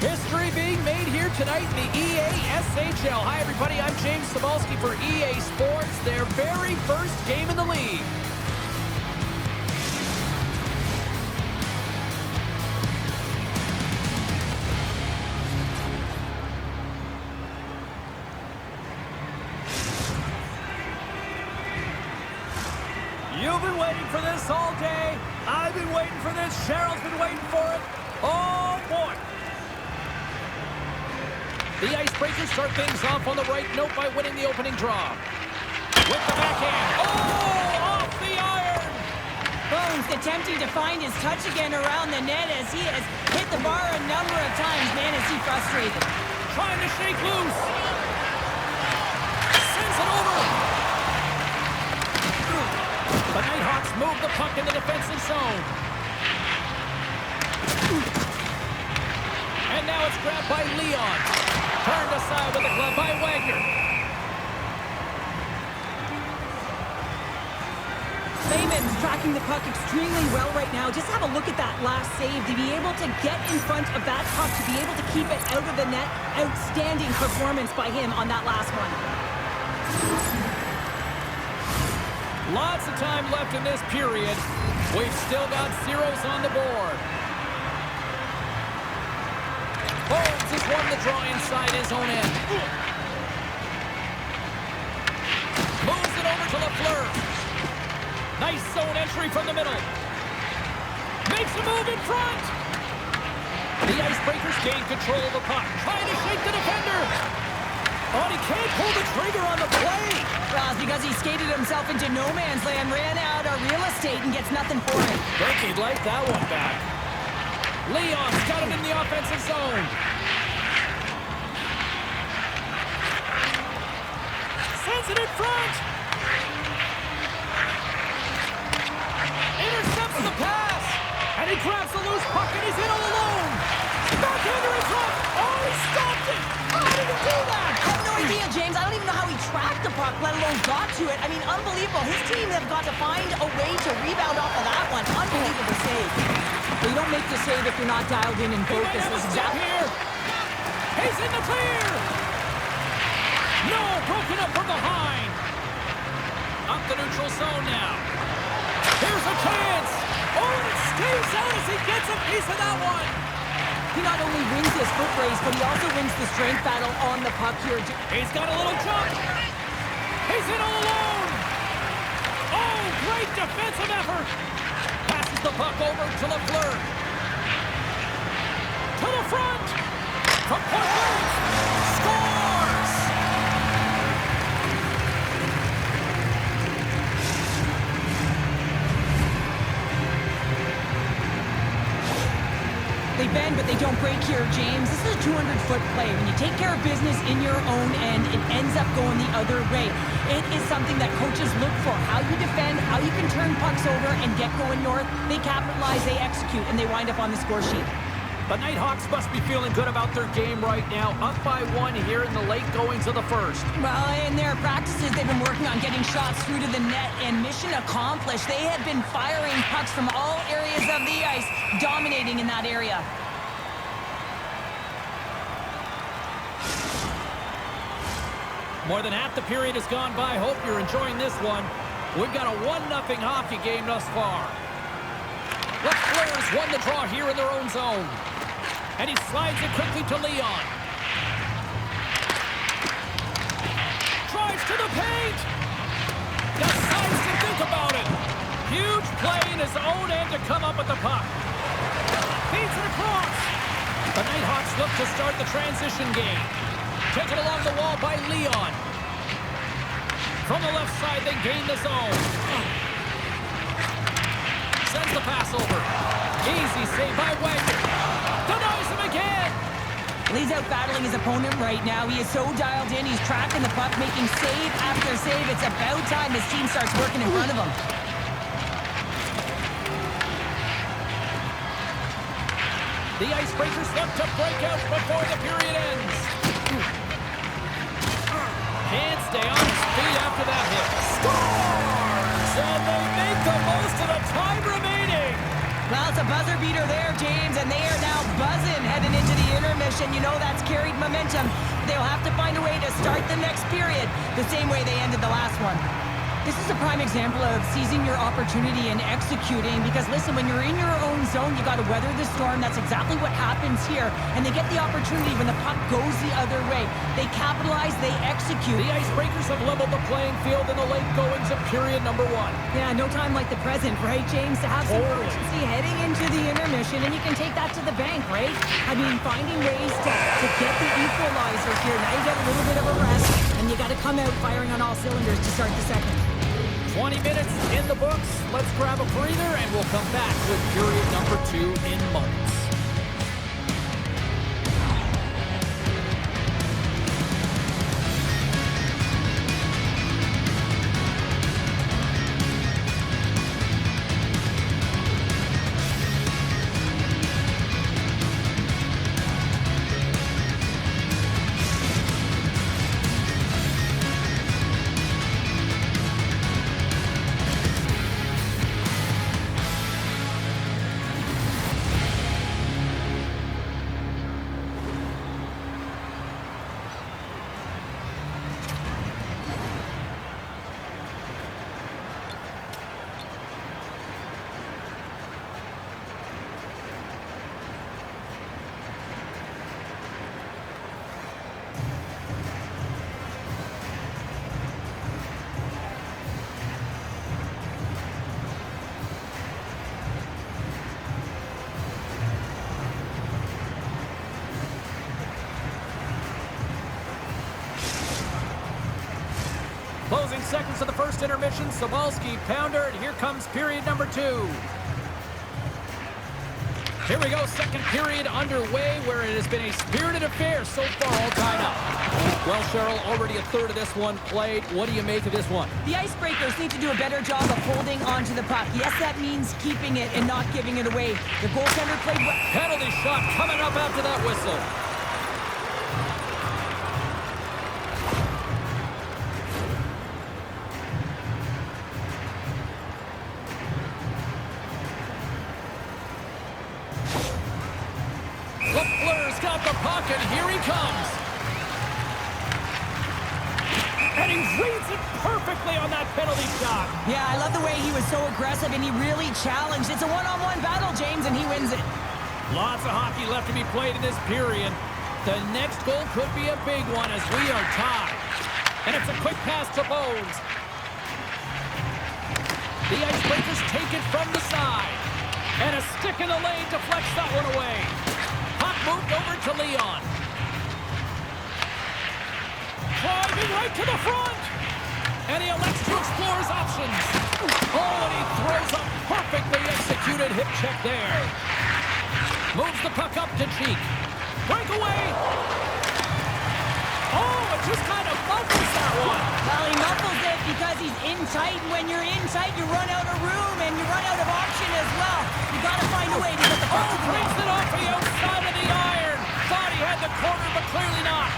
History being made here tonight in the EA SHL. Hi, everybody. I'm James Cybulski for EA Sports, their very first game in the league. You've been waiting for this all day. I've been waiting for this. Cheryl's been waiting for it. Oh, boy. The Icebreakers start things off on the right note by winning the opening draw. With the backhand. Oh, off the iron. Bones attempting to find his touch again around the net as he has hit the bar a number of times. Man, is he frustrated. Trying to shake loose. Sends it over. The Nighthawks move the puck in the defensive zone. And now it's grabbed by Leon. Turned aside with the glove by Wagner. Layman's tracking the puck extremely well right now. Just have a look at that last save. To be able to get in front of that puck, to be able to keep it out of the net. Outstanding performance by him on that last one. Lots of time left in this period. We've still got zeros on the board. Bones has won the draw inside his own end. Moves it over to Lafleur. Nice zone entry from the middle. Makes a move in front. The Icebreakers gain control of the puck. Trying to shake the defender. Oh, he can't pull the trigger on the play. Well, it's because he skated himself into no man's land, ran out of real estate, and gets nothing for it. Think he'd like that one back. Leon's got it in the offensive zone. Sends it in front. Intercepts the pass. And he grabs the loose puck and he's in all alone. Backhander in front. Oh, he stopped it. How did he do that? I have no idea, James. I don't even know how he tracked the puck, let alone got to it. I mean, unbelievable. His team have got to find a way to rebound off of that one. Unbelievable save. Well, you don't make the save if you're not dialed in and focused. He might have a step here. He's in the clear. No, broken up from behind. Up the neutral zone now. Here's a chance. Oh, and it stays out as he gets a piece of that one. He not only wins this foot race, but he also wins the strength battle on the puck here. He's got a little jump. He's in all alone. Oh, great defensive effort. Passes the puck over to Lafleur. To the front. From point blank. Scores! They bend, but they don't break here, James. This is a 200-foot play. When you take care of business in your own end, it ends up going the other way. It is something that coaches look for. How you defend, how you can turn pucks over and get going north. They capitalize, they execute, and they wind up on the score sheet. The Nighthawks must be feeling good about their game right now. Up by one here in the late goings of the first. Well, in their practices, they've been working on getting shots through to the net, and mission accomplished. They have been firing pucks from all areas of the ice, dominating in that area. More than half the period has gone by. Hope you're enjoying this one. We've got a 1-0 hockey game thus far. Lafleur has won the draw here in their own zone. And he slides it quickly to Leon. Drives to the paint. Decides to think about it. Huge play in his own end to come up with the puck. Feeds it across. The Nighthawks look to start the transition game. Taken along the wall by Leon. From the left side, they gain the zone. Sends the pass over. Easy save by Wagner. Denies him again. He's out battling his opponent right now. He is so dialed in. He's tracking the puck, making save after save. It's about time his team starts working in front of him. The Icebreakers look to break out before the period ends. Can't stay on his feet after that hit. Scores! And they make the most of the time remaining. Well, That's a buzzer beater there, James, and they are now buzzing heading into the intermission. You know that's carried momentum. They'll have to find a way to start the next period the same way they ended the last one. This is a prime example of seizing your opportunity and executing because, listen, when you're in your own zone, you got to weather the storm. That's exactly what happens here. And they get the opportunity when the puck goes the other way. They capitalize, they execute. The Icebreakers have leveled the playing field in the late goings of period number 1. Yeah, no time like the present, right, James? To have some urgency heading into the intermission, and you can take that to the bank, right? I mean, finding ways to get the equalizer here. Now you get a little bit of a rest, and you got to come out firing on all cylinders to start the second. 20 minutes in the books. Let's grab a breather, and we'll come back with period number 2 in moments. Closing seconds of the first intermission. Sobalski, pounder, and here comes period number 2. Here we go, second period underway, where it has been a spirited affair so far, all tied up. Well, Cheryl, already a third of this one played. What do you make of this one? The Icebreakers need to do a better job of holding onto the puck. Yes, that means keeping it and not giving it away. The goaltender played well. Penalty shot coming up after that whistle. LaFleur's got the puck, and here he comes. And he reads it perfectly on that penalty shot. Yeah, I love the way he was so aggressive, and he really challenged. It's a one-on-one battle, James, and he wins it. Lots of hockey left to be played in this period. The next goal could be a big one as we are tied. And it's a quick pass to Bones. The Icebreakers take it from the side. And a stick in the lane deflects that one away. Puck moved over to Leon. Driving right to the front. And he elects to explore his options. Oh, and he throws a perfectly executed hip check there. Moves the puck up to Cheek. Breakaway. Oh, it just kind of muffles that one. Well, he muffles it because he's in tight, and when you're in tight, you run out of room, and you run out of option as well. You got to find a way to get the puck to the Brings it off the outside of the iron. Thought he had the corner, but clearly not.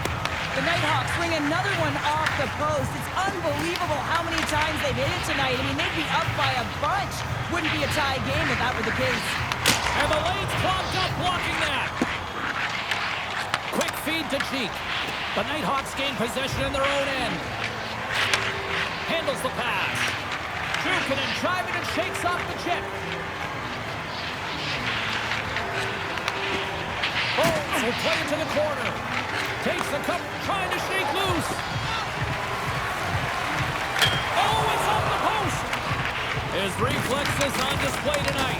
The Nighthawks bring another one off the post. It's unbelievable how many times they've hit it tonight. I mean, they'd be up by a bunch. Wouldn't be a tie game if that were the case. And the lane's clogged up blocking that. Quick feed to Cheek. The Nighthawks gain possession in their own end. Handles the pass. Jukin and driving and shakes off the check. Bones will play it to the corner. Takes the cup, trying to shake loose. Oh, it's off the post. His reflexes on display tonight.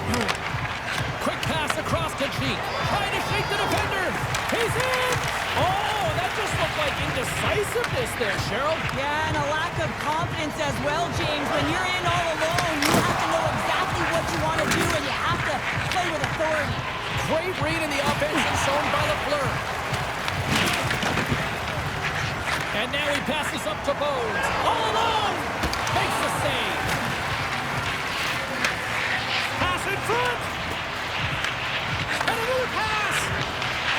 Quick pass across to Cheek. Trying to shake the defender. He's in. Oh, that just looked like indecisiveness there, Cheryl. Yeah, and a lack of confidence as well, James. When you're in all alone, you have to know exactly what you want to do, and you have to play with authority. Great read in the offensive zone by LaFleur. And now he passes up to Bones. All alone. Makes the save. Pass in front. And another pass.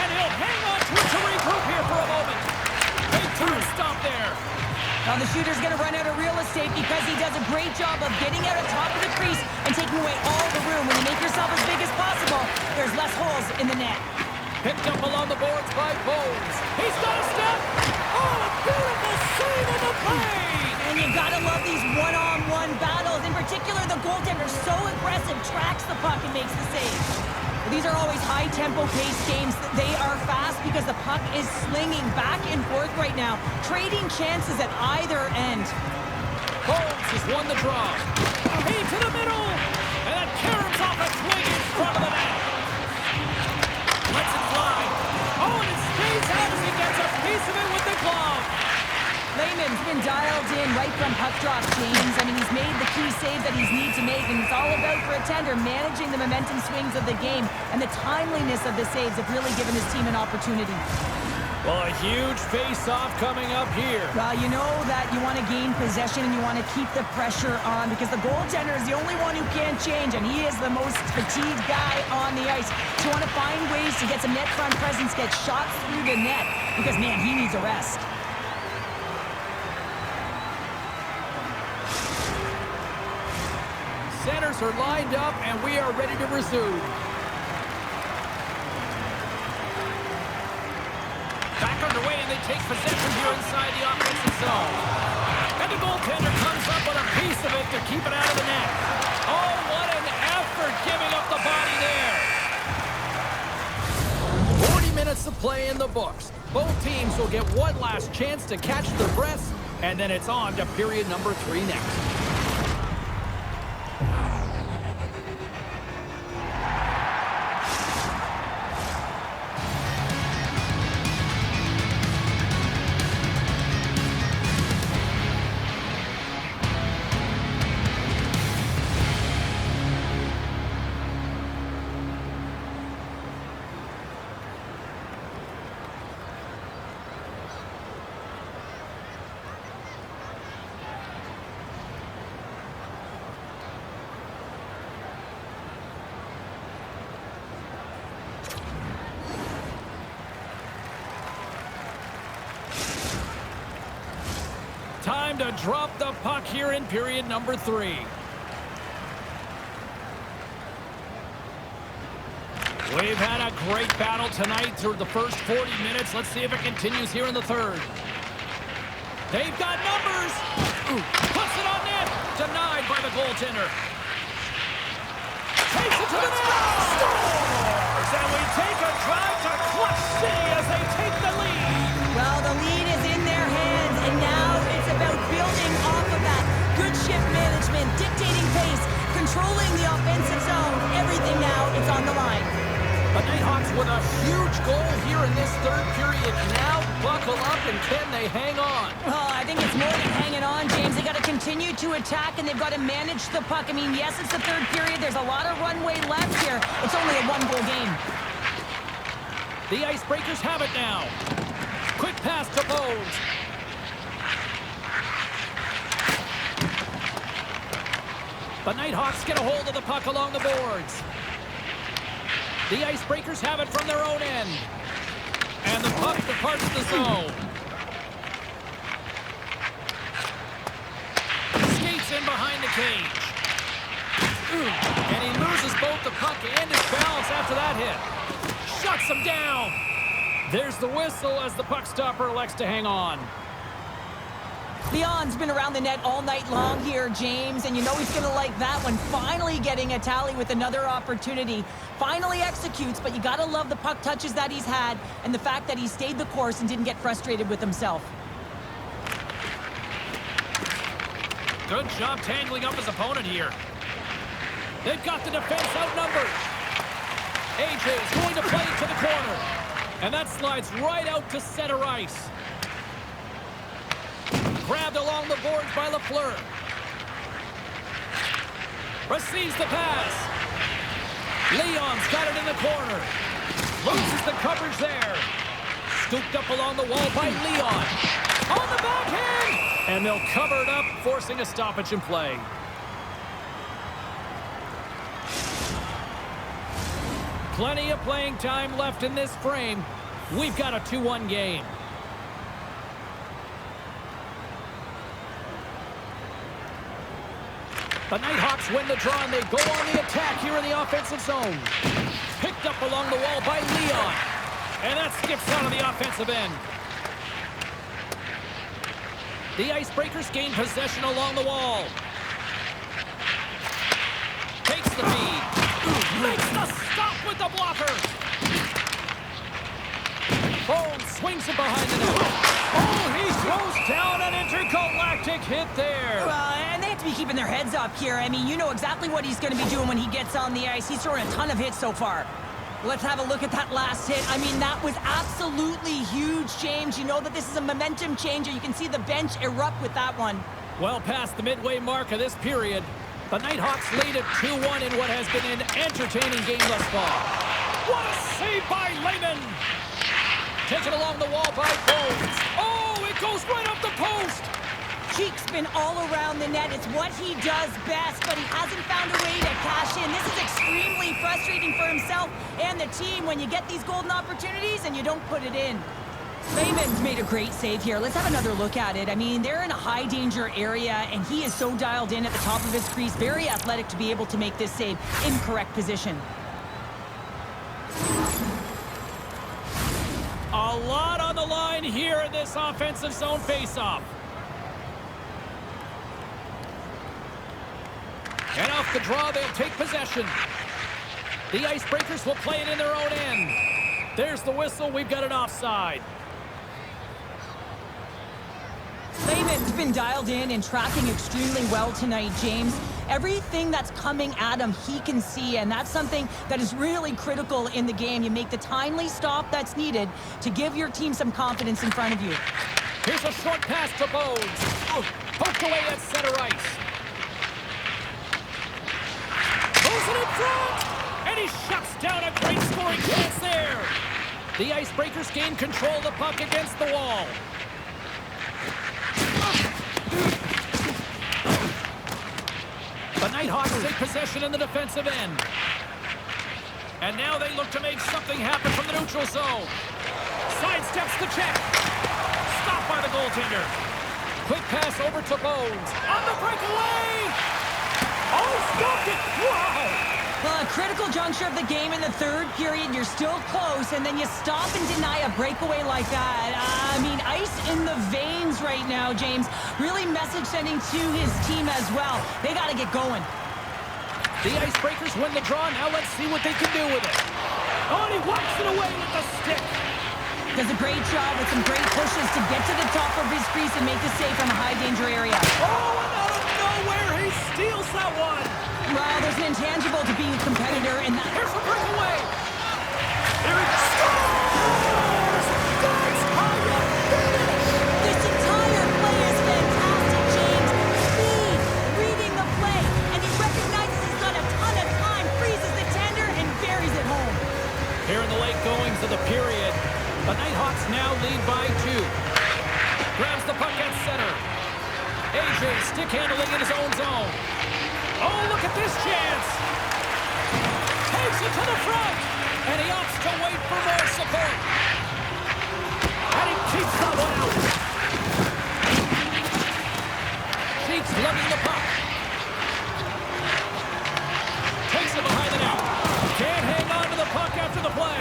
And he'll hang on to it to regroup here for a moment. Big turn stop there. Now the shooter's going to run out of real estate because because he does a great job of getting out on top of the crease and taking away all the room. When you make yourself as big as possible, there's less holes in the net. Picked up along the boards by Bones. He's got a step. Oh, a beautiful save on the play. And you gotta love these one-on-one battles. In particular, the goaltender so aggressive, tracks the puck and makes the save. These are always high-tempo pace games. They are fast because the puck is slinging back and forth right now, trading chances at either end. Bones has won the draw. Feed to the middle. And that caroms off a swing in front of the net. Lets it fly. Oh, and it stays out as he gets a piece of it with the glove. Lehman's been dialed in right from puck drop, James. I mean, he's made the key saves that he's need to make, and it's all about, for a tender, managing the momentum swings of the game, and the timeliness of the saves have really given his team an opportunity. Well, a huge face-off coming up here. Well, you know that you want to gain possession and you want to keep the pressure on because the goaltender is the only one who can't change, and he is the most fatigued guy on the ice. So you want to find ways to get some net front presence, get shots through the net, because, man, he needs a rest. Centers are lined up, and we are ready to resume. Back underway, and they take possession here inside the offensive zone. And the goaltender comes up with a piece of it to keep it out of the net. Oh, what an effort giving up the body there. 40 minutes of play in the books. Both teams will get one last chance to catch their breaths, and then it's on to period number 3 next. Time to drop the puck here in period number 3. We've had a great battle tonight through the first 40 minutes. Let's see if it continues here in the third. They've got numbers. Ooh, puts it on net. Denied by the goaltender. Takes it to the net. Scores! And we take a drive to Clutch City as they take the lead. Well, the lead is in their hands, and now it's about building off of that. Good shift management, dictating pace, controlling the offensive zone. Everything now, it's on the line. The Nighthawks with a huge goal here in this third period. Now buckle up, and can they hang on? Oh, I think it's more than hanging on, James. They got to continue to attack, and they've got to manage the puck. I mean, yes, it's the third period. There's a lot of runway left here. It's only a one-goal game. The Icebreakers have it now. Quick pass to Bones. The Nighthawks get a hold of the puck along the boards. The Icebreakers have it from their own end. And the puck departs the zone. Skates in behind the cage. And he loses both the puck and his balance after that hit. Shuts him down. There's the whistle as the puck stopper elects to hang on. Leon's been around the net all night long here, James, and you know he's going to like that one. Finally getting a tally with another opportunity. Finally executes, but you got to love the puck touches that he's had and the fact that he stayed the course and didn't get frustrated with himself. Good job tangling up his opponent here. They've got the defense outnumbered. AJ is going to play it to the corner. And that slides right out to center ice. Grabbed along the boards by Lafleur. Receives the pass. Leon's got it in the corner. Loses the coverage there. Scooped up along the wall by Leon. On the backhand! And they'll cover it up, forcing a stoppage in play. Plenty of playing time left in this frame. We've got a 2-1 game. The Nighthawks win the draw, and they go on the attack here in the offensive zone. Picked up along the wall by Leon. And that skips out of the offensive end. The Icebreakers gain possession along the wall. Takes the feed. Makes the stop with the blocker. Bones swings it behind the net. Oh, he throws down an intergalactic hit there. And they have to be keeping their heads up here. I mean, you know exactly what he's going to be doing when he gets on the ice. He's throwing a ton of hits so far. Let's have a look at that last hit. I mean, that was absolutely huge, James. You know that this is a momentum changer. You can see the bench erupt with that one. Well past the midway mark of this period, the Nighthawks lead at 2-1 in what has been an entertaining game thus far. What a save by Lehman! Taken along the wall by Bones. Oh, it goes right up the post! Cheek spin all around the net. It's what he does best, but he hasn't found a way to cash in. This is extremely frustrating for himself and the team when you get these golden opportunities and you don't put it in. Lehman's made a great save here. Let's have another look at it. I mean, they're in a high-danger area, and he is so dialed in at the top of his crease. Very athletic to be able to make this save in correct position. A lot on the line here in this offensive zone faceoff. And off the draw, they'll take possession. The Icebreakers will play it in their own end. There's the whistle. We've got an offside. Lehman's been dialed in and tracking extremely well tonight, James. Everything that's coming at him, he can see, and that's something that is really critical in the game. You make the timely stop that's needed to give your team some confidence in front of you. Here's a short pass to Bones. Poked away at center ice. Goes it in front, and he shuts down a great scoring chance there. The Icebreakers gain control of the puck against the wall. The Nighthawks take possession in the defensive end. And now they look to make something happen from the neutral zone. Sidesteps the check. Stopped by the goaltender. Quick pass over to Bones. On the breakaway! Oh, stopped it! Wow! Well, a critical juncture of the game in the third period. You're still close, and then you stop and deny a breakaway like that. I mean, ice in the veins right now, James. Really message sending to his team as well. They got to get going. The Icebreakers win the draw. Now let's see what they can do with it. Oh, and he whacks it away with the stick. Does a great job with some great pushes to get to the top of his crease and make the save from a high-danger area. Oh, and out of nowhere, he steals that one. Well, there's an intangible to being a competitor, and that... Here's a breakaway. Here he scores! That's how you finish! This entire play is fantastic, James. Speed, reading the play, and he recognizes he's got a ton of time, freezes the tender, and buries it home. Here in the late goings of the period, the Nighthawks now lead by 2. Grabs the puck at center. AJ stick handling in his own zone. Oh, look at this chance! Takes it to the front, and he opts to wait for more support. And he keeps that one out. Keeps lugging the puck. Takes it behind the net. Can't hang on to the puck after the play.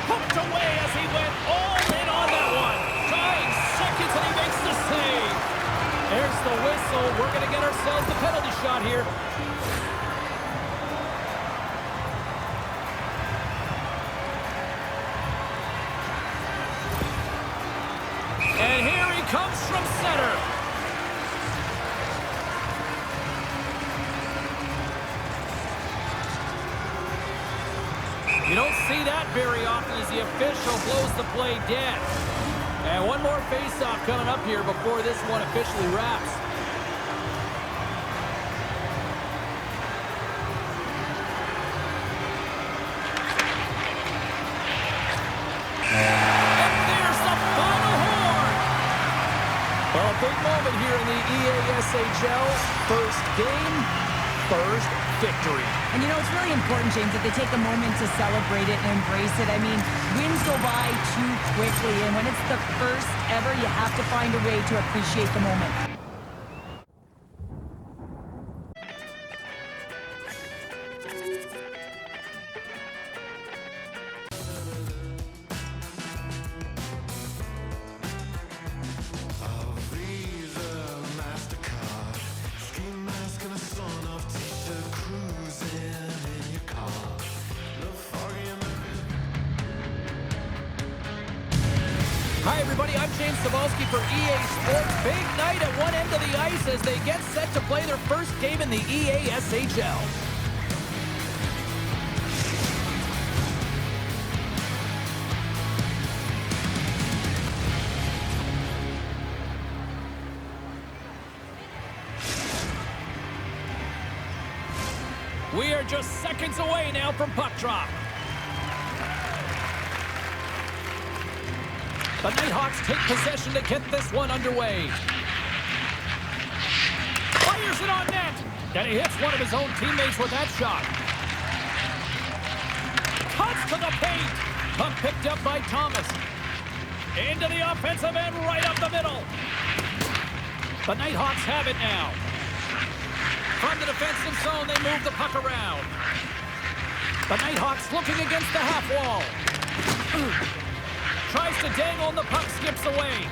Hooked away as he went all in on that one. Dying seconds, and he makes the save. There's the whistle. We're going to get ourselves the penalty shot here. And here he comes from center. You don't see that very often as the official blows the play dead. And one more face-off coming up here before this one officially wraps. And there's the final horn. Well, a big moment here in the EASHL. First game, first victory. And you know, it's really important, James, that they take a moment to celebrate it and embrace it. I mean, wins go by too quickly, and when it's the first ever, you have to find a way to appreciate the moment. Hi, everybody. I'm James Cebulski for EA Sports. Big night at one end of the ice as they get set to play their first game in the EASHL. We are just seconds away now from puck drop. The Nighthawks take possession to get this one underway. Fires it on net. And he hits one of his own teammates with that shot. Cuts to the paint. Puck picked up by Thomas. Into the offensive end, right up the middle. The Nighthawks have it now. From the defensive zone, they move the puck around. The Nighthawks looking against the half wall. Tries to dangle and the puck skips away.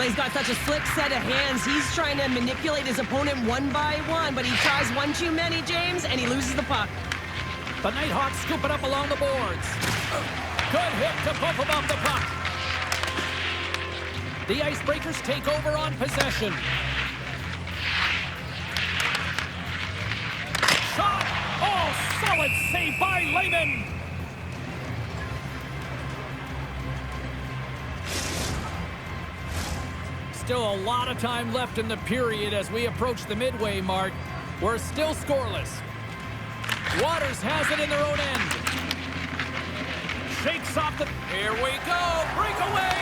He's got such a slick set of hands. He's trying to manipulate his opponent one by one, but he tries one too many, James, and he loses the puck. The Nighthawks scoop it up along the boards. Good hit to bump him off the puck. The Icebreakers take over on possession. Shot! Oh, solid save by Lehman! Still a lot of time left in the period as we approach the midway mark. We're still scoreless. Waters has it in their own end. Shakes off the... Here we go! Breakaway!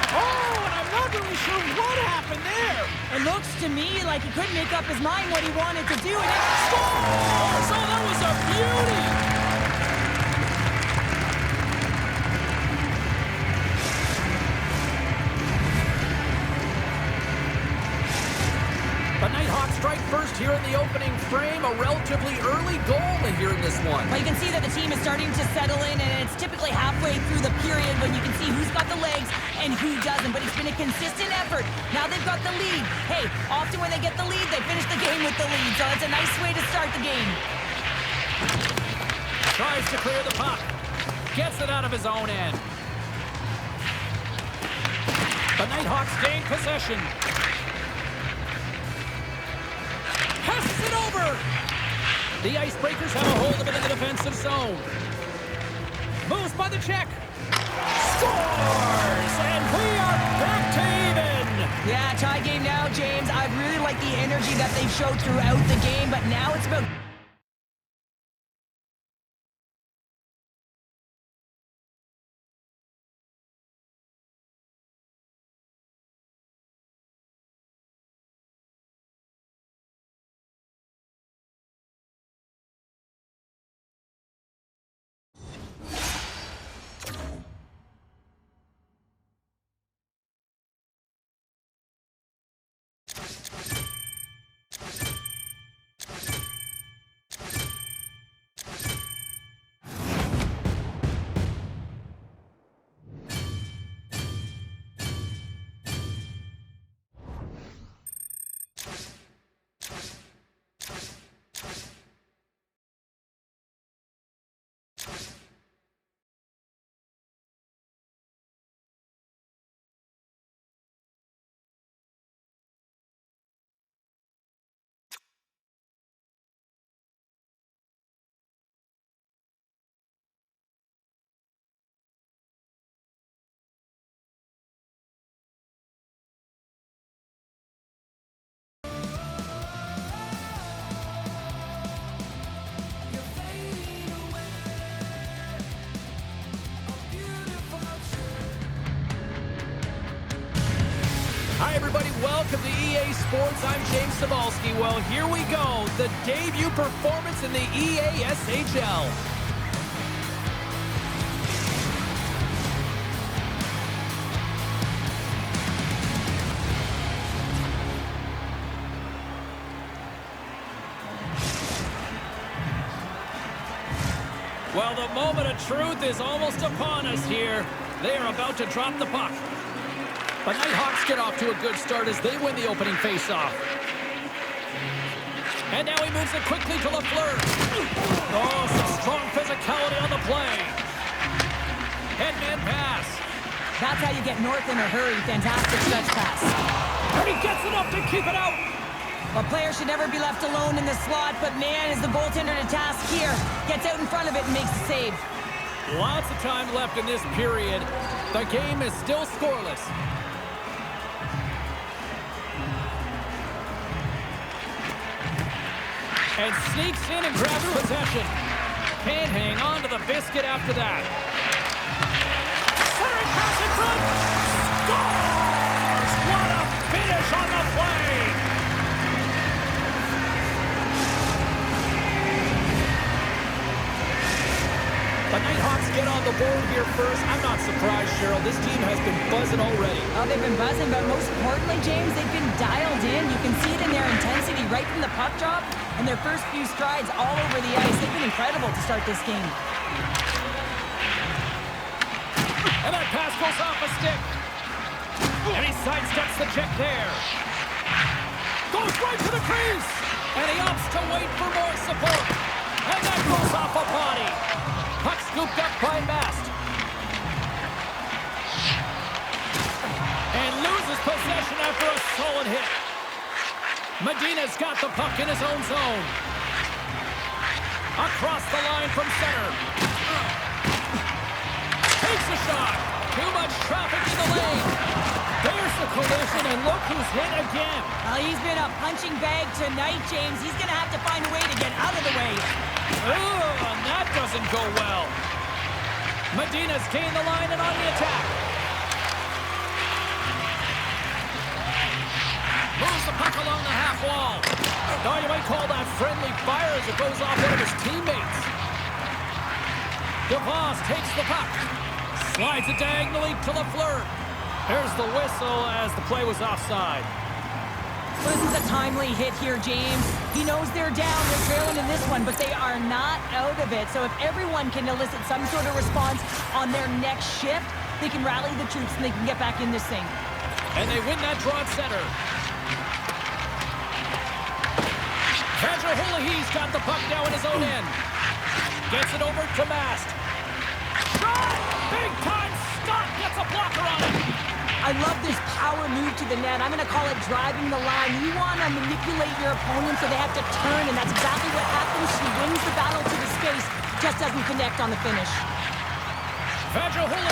Oh, and I'm not really sure what happened there. It looks to me like he couldn't make up his mind what he wanted to do, and it scores! Oh, that was a beauty! The Nighthawks strike first here in the opening frame. A relatively early goal here in this one. Well, you can see that the team is starting to settle in, and it's typically halfway through the period when you can see who's got the legs and who doesn't. But it's been a consistent effort. Now they've got the lead. Hey, often when they get the lead, they finish the game with the lead. So it's a nice way to start the game. Tries to clear the puck. Gets it out of his own end. The Nighthawks gain possession. Passes it over! The Icebreakers have a hold of it in the defensive zone. Moves by the check. Scores! And we are back to even! Yeah, tie game now, James. I really like the energy that they've showed throughout the game, but now it's about... Hi, everybody. Welcome to EA Sports. I'm James Cebulski. Well, here we go. The debut performance in the EASHL. Well, the moment of truth is almost upon us here. They are about to drop the puck. The Nighthawks get off to a good start as they win the opening faceoff. And now he moves it quickly to Lafleur. Oh, some strong physicality on the play. Headman pass. That's how you get north in a hurry. Fantastic stretch pass. And he gets it up to keep it out. A player should never be left alone in the slot, but man, is the goaltender to task here. Gets out in front of it and makes the save. Lots of time left in this period. The game is still scoreless. And sneaks in and grabs possession. Can't hang on to the biscuit after that. Centering pass in front. Scores! What a finish on the play! The Nighthawks get on the board here first. I'm not surprised, Cheryl. This team has been buzzing already. Oh, they've been buzzing, but most importantly, James, they've been dialed in. You can see it in their intensity right from the puck drop and their first few strides all over the ice. They've been incredible to start this game. And that pass goes off a stick. And he sidesteps the check there. Goes right to the crease. And he opts to wait for more support. And that goes off a body. Puck scooped up by Mast. And loses possession after a solid hit. Medina's got the puck in his own zone. Across the line from center. Takes a shot. Too much traffic in the lane. There's the collision, and look who's hit again. He's been a punching bag tonight, James. He's going to have to find a way to get out of the way. Ooh, and that doesn't go well. Medina's gained the line and on the attack. Moves the puck along the half wall. Now you might call that friendly fire as it goes off one of his teammates. DeVos takes the puck. Slides it diagonally to Lafleur. There's the whistle as the play was offside. This is a timely hit here, James. He knows they're down. They're trailing in this one, but they are not out of it. So if everyone can elicit some sort of response on their next shift, they can rally the troops and they can get back in this thing. And they win that draw at center. He's got the puck now in his own end. Gets it over to Mast. Shot! Big time! Scott gets a blocker on it. I love this power move to the net. I'm going to call it driving the line. You want to manipulate your opponent so they have to turn, and that's exactly what happens. She wins the battle to the space, just doesn't connect on the finish.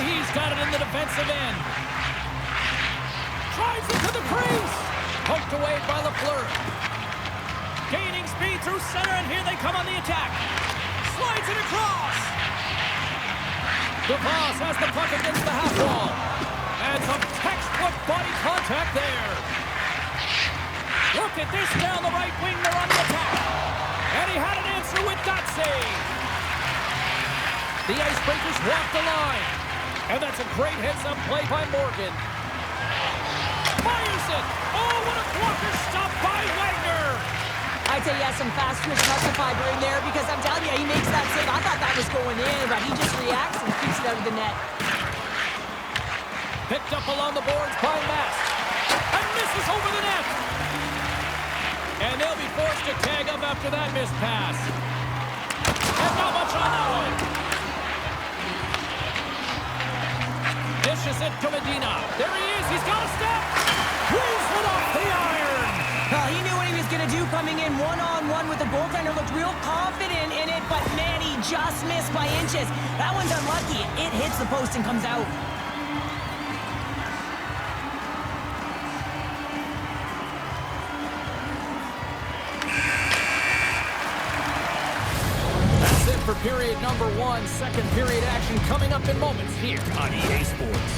He's got it in the defensive end. Drives it to the crease. Poked away by Lafleur. Gaining speed through center, and here they come on the attack. Slides it across. DeVos has the puck against the half wall. And some textbook body contact there. Look at this down the right wing. They're on the attack. And he had an answer with that save. The Icebreakers walk the line. And that's a great heads-up play by Morgan. Fires it. Oh, what a blocker stop by Wagner. I'd say he has some fast twitch muscle fiber in there because I'm telling you, he makes that save. I thought that was going in, but he just reacts and keeps it out of the net. Picked up along the boards by Mast. And misses over the net. And they'll be forced to tag up after that missed pass. And not much on that one. Dishes it to Medina. There he is. He's got a step. Weaves it off the iron. Well, he knew what he was going to do coming in one-on-one with the goaltender. Looked real confident in it, but man, he just missed by inches. That one's unlucky. It hits the post and comes out. For period number one, second period action coming up in moments here on EA Sports.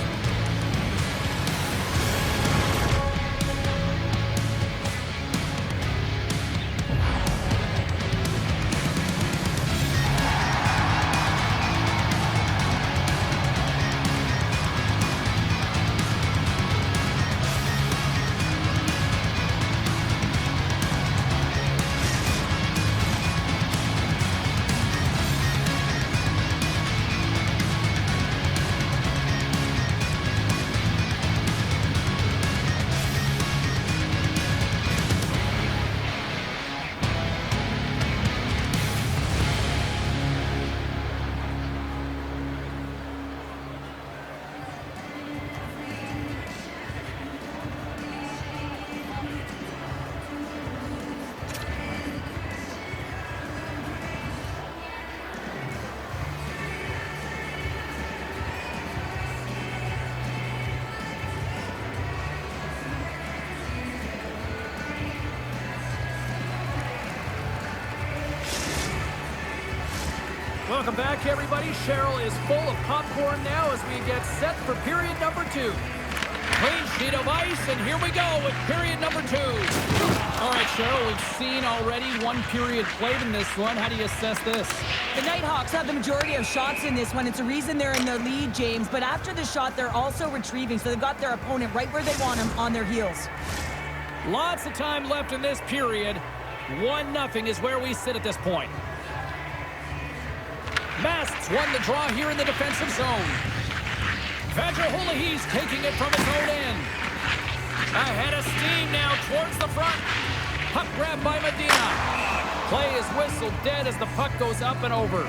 Welcome back, everybody. Cheryl is full of popcorn now as we get set for period number 2. Clean sheet of ice, and here we go with period number 2. All right, Cheryl, we've seen already one period played in this one. How do you assess this? The Nighthawks have the majority of shots in this one. It's a reason they're in the lead, James. But after the shot, they're also retrieving, so they've got their opponent right where they want him, on their heels. Lots of time left in this period. 1-0 is where we sit at this point. Masts won the draw here in the defensive zone. Vadraholihe's taking it from his own end. Ahead of steam now towards the front. Puck grabbed by Medina. Play is whistled dead as the puck goes up and over.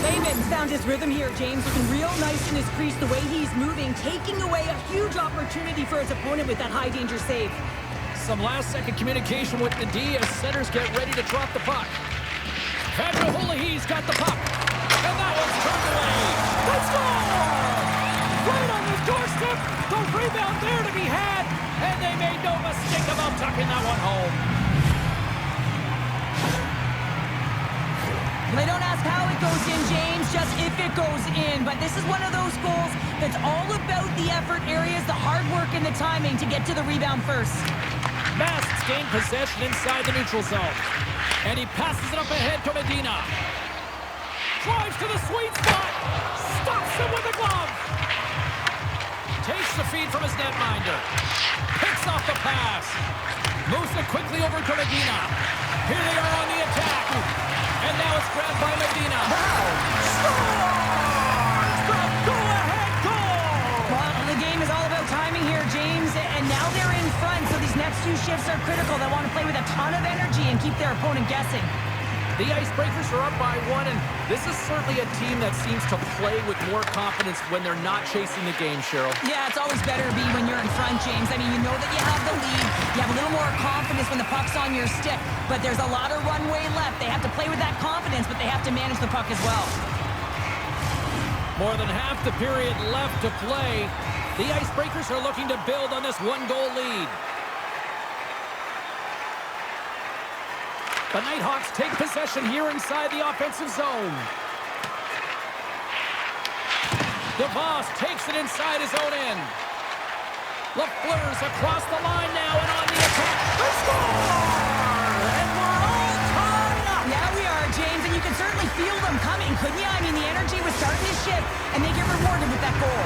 Layman's found his rhythm here, James. Looking real nice in his crease, the way he's moving, taking away a huge opportunity for his opponent with that high-danger save. Some last-second communication with the D as centers get ready to drop the puck. Vadraholihe's got the puck. And that one's turned away. They score! Right on the doorstep. The rebound there to be had. And they made no mistake about tucking that one home. They don't ask how it goes in, James, just if it goes in. But this is one of those goals that's all about the effort areas, the hard work and the timing to get to the rebound first. Masts gain possession inside the neutral zone. And he passes it up ahead to Medina. Drives to the sweet spot. Stops him with the glove. Takes the feed from his netminder. Picks off the pass. Moves it quickly over to Medina. Here they are on the attack. And now it's grabbed by Medina. Scores! The go-ahead goal! Well, the game is all about timing here, James. And now they're in front, so these next 2 shifts are critical. They want to play with a ton of energy and keep their opponent guessing. The Icebreakers are up by 1, and this is certainly a team that seems to play with more confidence when they're not chasing the game, Cheryl. Yeah, it's always better to be when you're in front, James. I mean, you know that you have the lead. You have a little more confidence when the puck's on your stick, but there's a lot of runway left. They have to play with that confidence, but they have to manage the puck as well. More than half the period left to play. The Icebreakers are looking to build on this 1-goal lead. The Nighthawks take possession here inside the offensive zone. DeVos takes it inside his own end. Lafleur's across the line now and on the attack. They score! And we're all tied up! Yeah, we are, James, and you can certainly feel them coming, couldn't you? I mean, the energy was starting to shift, and they get rewarded with that goal.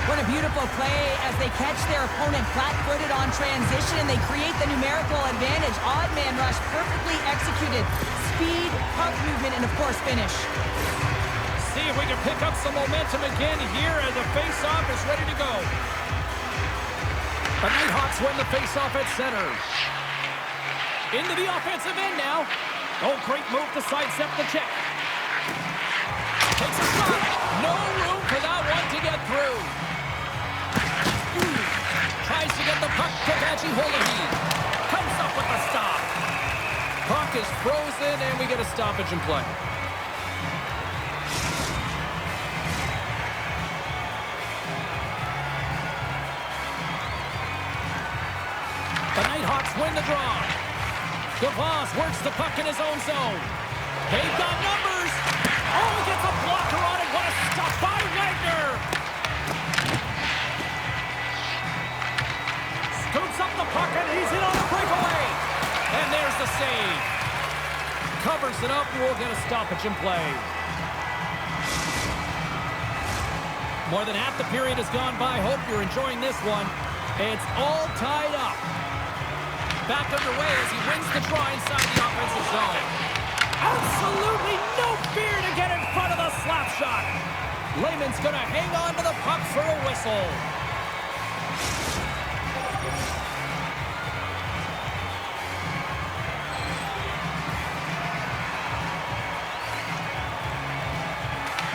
What a beautiful play as they catch their opponent flat-footed on transition, and they create the numerical advantage. Odd man rush, perfectly executed. Speed, puck movement, and of course, finish. See if we can pick up some momentum again here as the face-off is ready to go. The Nighthawks win the face-off at center. Into the offensive end now. Oh, great move to sidestep the check. Takes a shot. No room for that one to get through. Tries to get the puck to Vadraholihe. Comes up with the stop. Puck is frozen, and we get a stoppage in play. The Nighthawks win the draw. DeVos works the puck in his own zone. They've got numbers. Oh, he gets a blocker on it. What a stop by Wagner. Scoops up the puck, and he's in on the breakaway. And there's the save. Covers it up, and we'll get a stoppage in play. More than half the period has gone by. Hope you're enjoying this one. It's all tied up. Back underway as he wins the draw inside the offensive zone. Absolutely no fear to get in front of the slap shot. Layman's going to hang on to the puck for a whistle.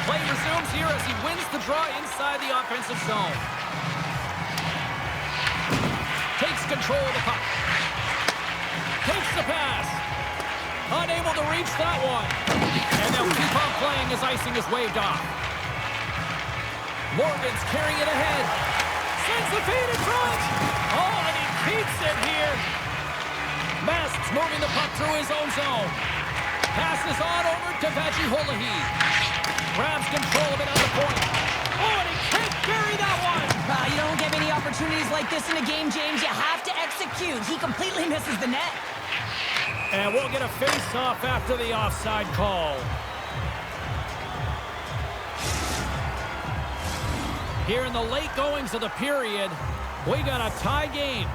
Play resumes here as he wins the draw inside the offensive zone. Takes control of the puck. Takes the pass. Unable to reach that one. And they'll keep on playing as icing is waved off. Morgan's carrying it ahead. Sends the feed in front. Oh, and he keeps it here. Masts moving the puck through his own zone. Passes on over to Vajiolahi. Grabs control of it on the point. Oh, and he can't bury that one! You don't get many opportunities like this in a game, James. You have to execute. He completely misses the net. And we'll get a face-off after the offside call. Here in the late goings of the period, we got a tie game.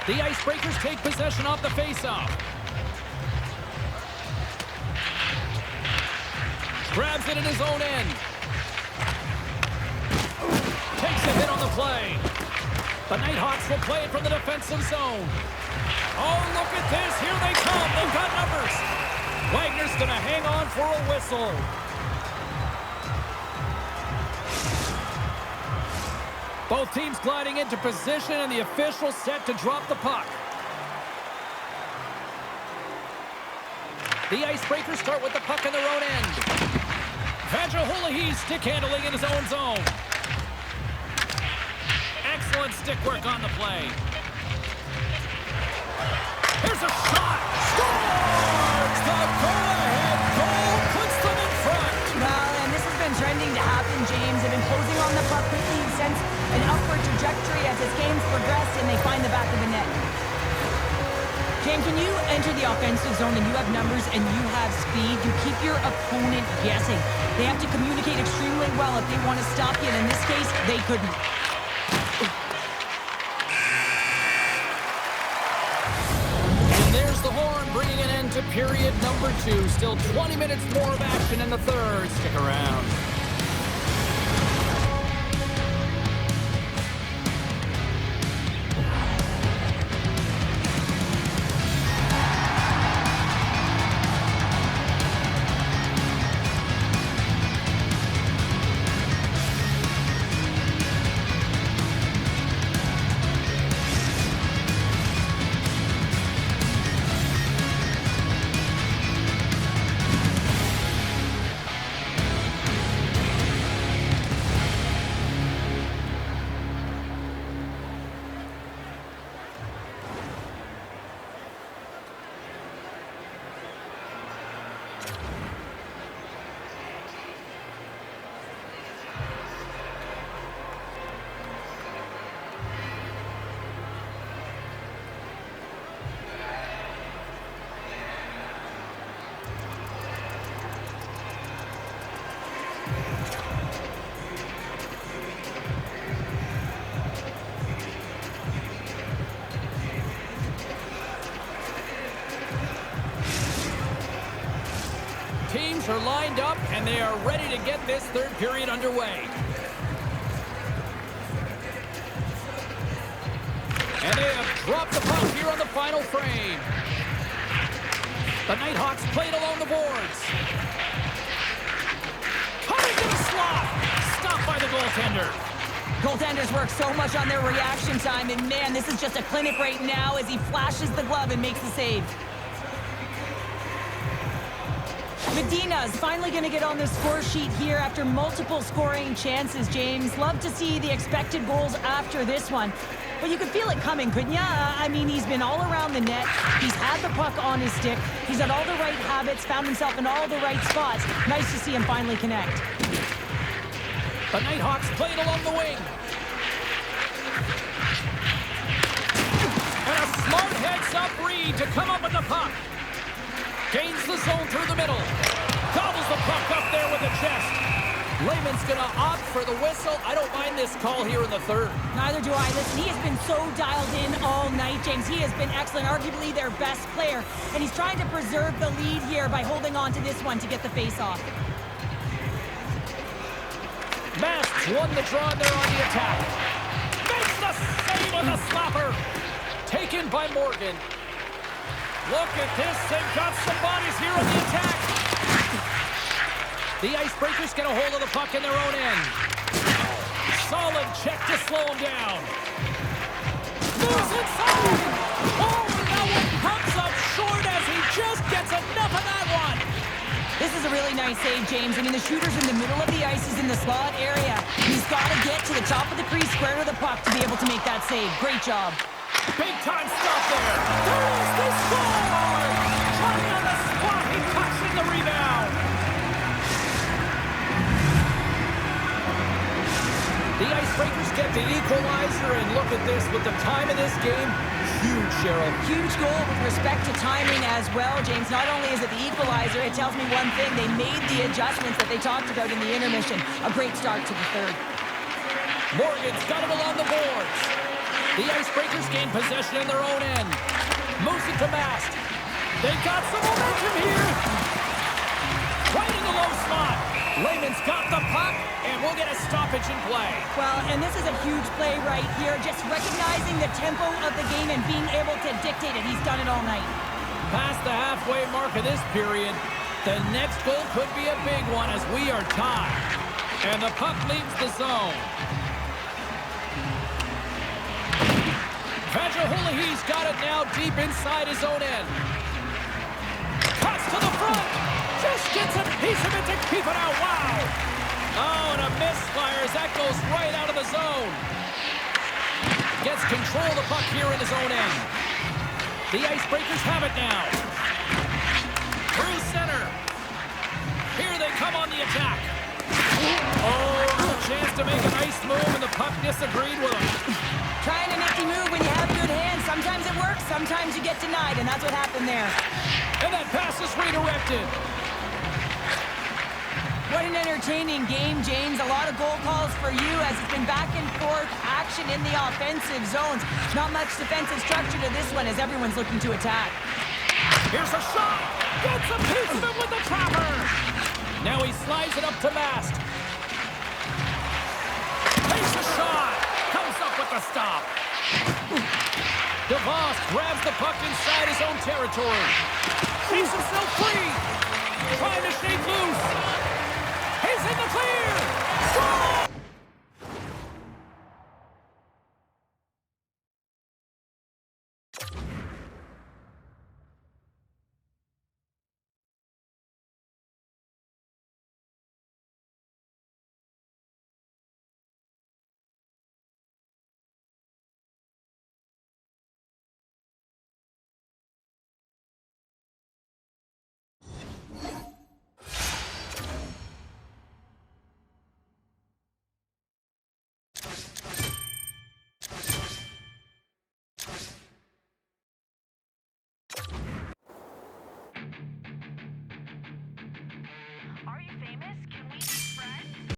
The Icebreakers take possession off the face-off. Grabs it in his own end. Takes a hit on the play. The Nighthawks will play it from the defensive zone. Oh, look at this. Here they come. They've got numbers. Wagner's going to hang on for a whistle. Both teams gliding into position, and the official set to drop the puck. The Icebreakers start with the puck in their own end. Vajiolahi stick handling in his own zone. Excellent stick work on the play. Here's a shot. Scores! The go-ahead goal puts them in front. Well, and this has been trending to happen, James. They've been closing on the puck quickly since an upward trajectory as his games progress, and they find the back of the net. James, when you enter the offensive zone and you have numbers and you have speed, you keep your opponent guessing. They have to communicate extremely well if they want to stop you, and in this case, they couldn't. And there's the horn, bringing an end to period number 2. Still 20 minutes more of action in the third. Stick around. Teams are lined up, and they are ready to get this third period underway. And they have dropped the puck here on the final frame. The Nighthawks played along the boards. Coming to the slot. Stopped by the goaltender. Goaltenders work so much on their reaction time, and man, this is just a clinic right now as he flashes the glove and makes the save. Medina is finally going to get on the score sheet here after multiple scoring chances, James. Love to see the expected goals after this one. But you could feel it coming, couldn't you? I mean, he's been all around the net. He's had the puck on his stick. He's had all the right habits, found himself in all the right spots. Nice to see him finally connect. The Nighthawks played along the wing. And a smart heads-up read to come up with the puck. Gains the zone through the middle. Gobbles the puck up there with the chest. Lehman's going to opt for the whistle. I don't mind this call here in the third. Neither do I. Listen, he has been so dialed in all night, James. He has been excellent, arguably their best player. And he's trying to preserve the lead here by holding on to this one to get the face-off. Masks won the draw there on the attack. Makes the save with a slapper. Taken by Morgan. Look at this. They've got some bodies here on the attack. The Icebreakers get a hold of the puck in their own end. Solid check to slow him down. Moves inside. Oh, and that one comes up short as he just gets enough of that one. This is a really nice save, James. I mean, the shooter's in the middle of the ice. He's in the slot area. He's got to get to the top of the crease, square to the puck to be able to make that save. Great job. Big time stop there. There it is. They score. Johnny on the spot. He tucks in the rebound. The Icebreakers get the equalizer, and look at this with the time of this game. Huge, Cheryl. Huge goal with respect to timing as well, James. Not only is it the equalizer, it tells me one thing. They made the adjustments that they talked about in the intermission. A great start to the third. Morgan's got it along the boards. The Icebreakers gain possession in their own end. Moves it to Mast. They got some momentum here. Right in the low slot. Layman's got the puck, and we'll get a stoppage in play. Well, and this is a huge play right here. Just recognizing the tempo of the game and being able to dictate it. He's done it all night. Past the halfway mark of this period, the next goal could be a big one as we are tied. And the puck leaves the zone. Vajahulihi's got it now deep inside his own end. Cuts to the front. Just gets a piece of it to keep it out. Wow. Oh, and a misfire as that goes right out of the zone. Gets control of the puck here in his own end. The Icebreakers have it now. Through center. Here they come on the attack. Oh, a chance to make a nice move, and the puck disagreed with him. Trying a nifty move when you have good hands. Sometimes it works, sometimes you get denied, and that's what happened there. And that pass is redirected. What an entertaining game, James. A lot of goal calls for you as it's been back and forth action in the offensive zones. Not much defensive structure to this one as everyone's looking to attack. Here's a shot. Gets a piece of it with the trapper. Now he slides it up to Mast. Takes a shot. Comes up with the stop. DeVos grabs the puck inside his own territory. Shakes himself free. Trying to shake loose.